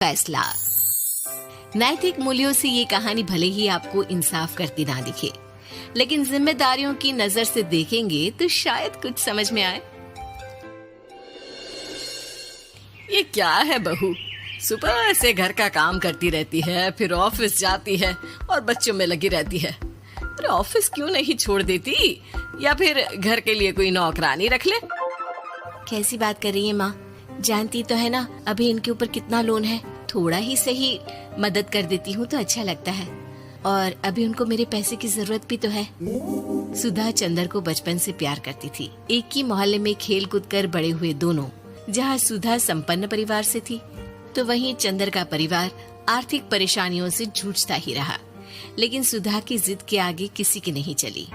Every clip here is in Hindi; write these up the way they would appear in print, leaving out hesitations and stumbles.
फैसला। नैतिक मूल्यों से ये कहानी भले ही आपको इंसाफ करती ना दिखे, लेकिन जिम्मेदारियों की नजर से देखेंगे तो शायद कुछ समझ में आए। ये क्या है बहू, सुबह से घर का काम करती रहती है, फिर ऑफिस जाती है और बच्चों में लगी रहती है। अरे ऑफिस क्यों नहीं छोड़ देती, या फिर घर के लिए कोई नौकरानी रख ले। कैसी बात कर रही है माँ? जानती तो है ना अभी इनके ऊपर कितना लोन है। थोड़ा ही सही मदद कर देती हूँ तो अच्छा लगता है, और अभी उनको मेरे पैसे की जरूरत भी तो है। सुधा चंदर को बचपन से प्यार करती थी। एक ही मोहल्ले में खेल कूद कर बड़े हुए दोनों। जहाँ सुधा संपन्न परिवार से थी तो वहीं चंदर का परिवार आर्थिक परेशानियों से जूझता ही रहा। लेकिन सुधा की जिद के आगे किसी की नहीं चली।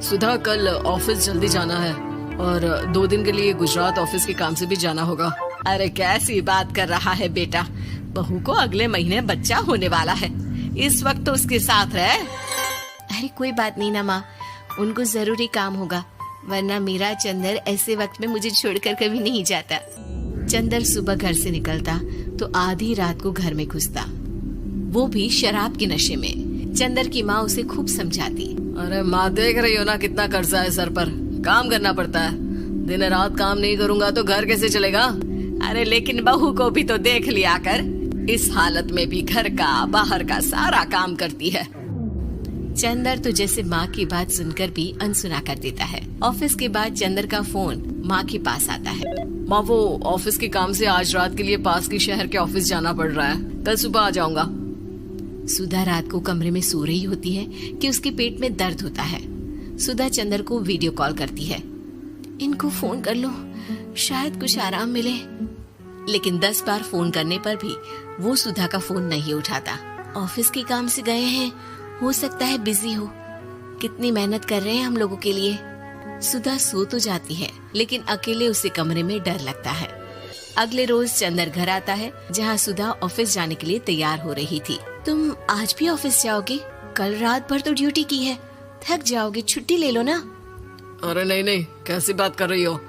सुधा, कल ऑफिस जल्दी जाना है और 2 दिन के लिए गुजरात ऑफिस के काम से भी जाना होगा। अरे कैसी बात कर रहा है बेटा, बहू को अगले महीने बच्चा होने वाला है, इस वक्त तो उसके साथ रहे। अरे कोई बात नहीं ना माँ, उनको जरूरी काम होगा, वरना मेरा चंदर ऐसे वक्त में मुझे छोड़कर कभी नहीं जाता। चंदर सुबह घर से निकलता तो आधी रात को घर में घुसता, वो भी शराब के नशे में। चंदर की माँ उसे खूब समझाती। अरे माँ, देख रही हो ना कितना कर्जा है सर पर, काम करना पड़ता है। दिन रात काम नहीं करूँगा तो घर कैसे चलेगा। अरे लेकिन बहू को भी तो देख लिया कर, इस हालत में भी घर का बाहर का सारा काम करती है। चंदर तो जैसे माँ की बात सुनकर भी अनसुना कर देता है। ऑफिस के बाद चंदर का फोन माँ के पास आता है। माँ, वो ऑफिस के काम से आज रात के लिए पास के शहर के ऑफिस जाना पड़ रहा है, कल सुबह आ जाऊंगा। सुधा रात को कमरे में सो रही होती है कि उसके पेट में दर्द होता है। सुधा चंदर को वीडियो कॉल करती है। इनको फोन कर लो, शायद कुछ आराम मिले। लेकिन 10 बार फोन करने पर भी वो सुधा का फोन नहीं उठाता। ऑफिस के काम से गए हैं, हो सकता है बिजी हो। कितनी मेहनत कर रहे हैं हम लोगों के लिए। सुधा सो तो जाती है, लेकिन अकेले उसे कमरे में डर लगता है। अगले रोज चंदर घर आता है, जहाँ सुधा ऑफिस जाने के लिए तैयार हो रही थी। तुम आज भी ऑफिस जाओगे? कल रात भर तो ड्यूटी की है, थक जाओगे, छुट्टी ले लो ना। अरे नहीं, कैसी बात कर रही हो,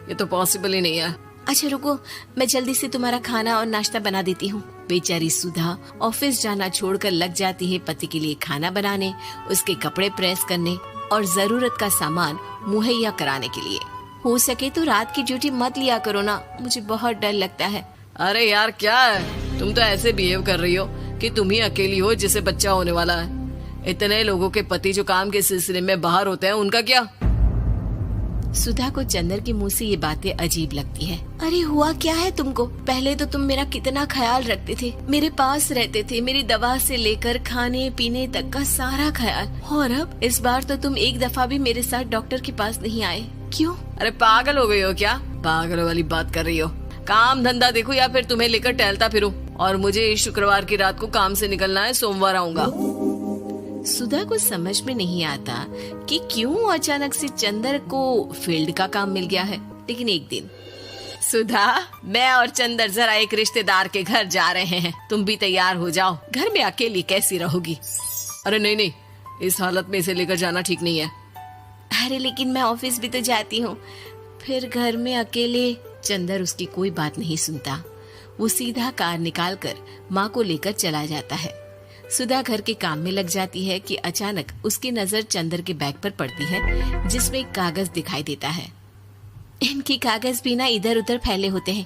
ये तो पॉसिबल ही नहीं है। अच्छा रुको, मैं जल्दी से तुम्हारा खाना और नाश्ता बना देती हूँ। बेचारी सुधा ऑफिस जाना छोड़कर लग जाती है पति के लिए खाना बनाने, उसके कपड़े प्रेस करने और जरूरत का सामान मुहैया कराने के लिए। हो सके तो रात की ड्यूटी मत लिया करो ना, मुझे बहुत डर लगता है। अरे यार क्या है, तुम तो ऐसे बिहेव कर रही हो कि तुम ही अकेली हो जिसे बच्चा होने वाला है। इतने लोगों के पति जो काम के सिलसिले में बाहर होते हैं, उनका क्या? सुधा को चंदर के मुंह से ये बातें अजीब लगती है। अरे हुआ क्या है तुमको? पहले तो तुम मेरा कितना ख्याल रखते थे, मेरे पास रहते थे, मेरी दवा से लेकर खाने पीने तक का सारा ख्याल। और अब इस बार तो तुम एक दफा भी मेरे साथ डॉक्टर के पास नहीं आए, क्यों? अरे पागल हो गई हो क्या? पागल वाली बात कर रही हो। काम धंधा देखो या फिर तुम्हें लेकर टहलता फिरो। और मुझे शुक्रवार की रात को काम से निकलना है, सोमवार आऊंगा। सुधा को समझ में नहीं आता कि क्यों अचानक से चंदर को फील्ड का काम मिल गया है। लेकिन एक दिन, सुधा, मैं और चंदर जरा एक रिश्तेदार के घर जा रहे हैं, तुम भी तैयार हो जाओ, घर में अकेली कैसी रहोगी। अरे नहीं, इस हालत में इसे लेकर जाना ठीक नहीं है। अरे लेकिन मैं ऑफिस भी तो जाती हूँ, फिर घर में अकेले। चंदर उसकी कोई बात नहीं सुनता। वो सीधा कार निकाल कर माँ को लेकर चला जाता है। सुधा घर के काम में लग जाती है कि अचानक उसकी नजर चंदर के बैग पर पड़ती है, जिसमें एक कागज दिखाई देता है। इनकी कागज भी ना इधर उधर फैले होते हैं,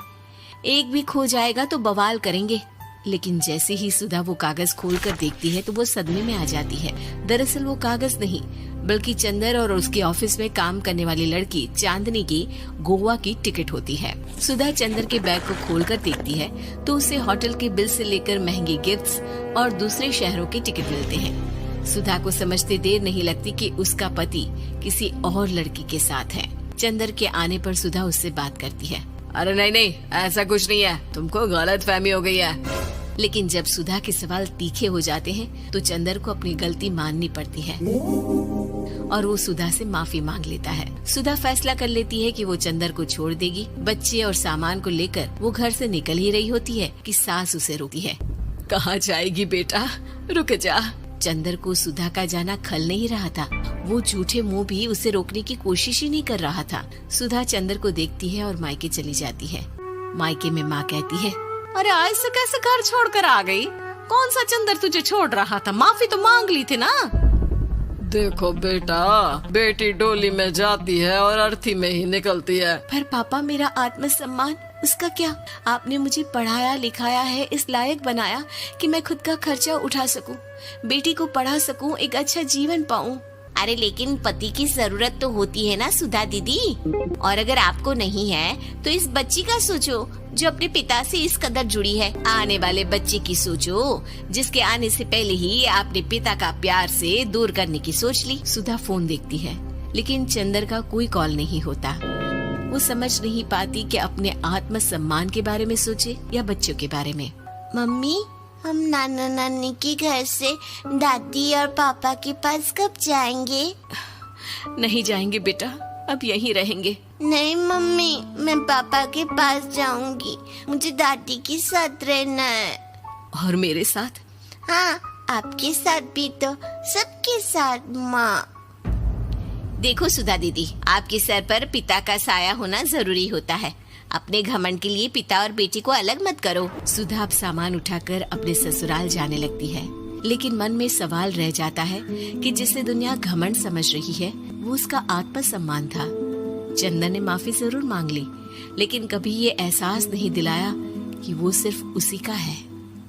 एक भी खो जाएगा तो बवाल करेंगे। लेकिन जैसे ही सुधा वो कागज खोलकर देखती है तो वो सदमे में आ जाती है। दरअसल वो कागज नहीं, बल्कि चंदर और उसके ऑफिस में काम करने वाली लड़की चांदनी की गोवा की टिकट होती है। सुधा चंदर के बैग को खोलकर देखती है तो उसे होटल के बिल से लेकर महंगे गिफ्ट्स और दूसरे शहरों के टिकट मिलते हैं। सुधा को समझते देर नहीं लगती कि उसका पति किसी और लड़की के साथ है। चंदर के आने पर सुधा उससे बात करती है। अरे नहीं, ऐसा कुछ नहीं है, तुमको गलतफहमी हो गई है। लेकिन जब सुधा के सवाल तीखे हो जाते हैं तो चंदर को अपनी गलती माननी पड़ती है और वो सुधा से माफी मांग लेता है। सुधा फैसला कर लेती है कि वो चंदर को छोड़ देगी। बच्चे और सामान को लेकर वो घर से निकल ही रही होती है कि सास उसे रोकती है। कहाँ जाएगी बेटा, रुक जा। चंदर को सुधा का जाना खल नहीं रहा था। वो झूठे मुंह भी उसे रोकने की कोशिश ही नहीं कर रहा था। सुधा चंदर को देखती है और मायके चली जाती है। मायके में माँ कहती है, अरे ऐसे कैसे घर छोड़कर आ गई? कौन सा चंदर तुझे छोड़ रहा था? माफी तो मांग ली थी ना। देखो बेटा, बेटी डोली में जाती है और अर्थी में ही निकलती है। पर पापा, मेरा आत्मसम्मान, उसका क्या? आपने मुझे पढ़ाया लिखाया है, इस लायक बनाया कि मैं खुद का खर्चा उठा सकूं, बेटी को पढ़ा सकूं, एक अच्छा जीवन पाऊं। अरे लेकिन पति की जरूरत तो होती है ना सुधा दीदी, और अगर आपको नहीं है तो इस बच्ची का सोचो जो अपने पिता से इस कदर जुड़ी है। आने वाले बच्चे की सोचो जिसके आने से पहले ही आपने पिता का प्यार से दूर करने की सोच ली। सुधा फोन देखती है लेकिन चंदर का कोई कॉल नहीं होता। वो समझ नहीं पाती कि अपने आत्मसम्मान के बारे में सोचे या बच्चों के बारे में। मम्मी, हम नाना नानी के घर से दादी और पापा के पास कब जाएंगे? नहीं जाएंगे बेटा, अब यहीं रहेंगे। नहीं मम्मी, मैं पापा के पास जाऊंगी, मुझे दादी के साथ रहना है। और मेरे साथ? हाँ, आपके साथ भी तो, सबके साथ माँ। देखो सुधा दीदी, आपके सर पर पिता का साया होना जरूरी होता है। अपने घमंड के लिए पिता और बेटी को अलग मत करो। सुधा अब सामान उठाकर अपने ससुराल जाने लगती है, लेकिन मन में सवाल रह जाता है कि जिसे दुनिया घमंड समझ रही है वो उसका आत्मसम्मान था। चंदन ने माफी जरूर मांग ली, लेकिन कभी ये एहसास नहीं दिलाया कि वो सिर्फ उसी का है।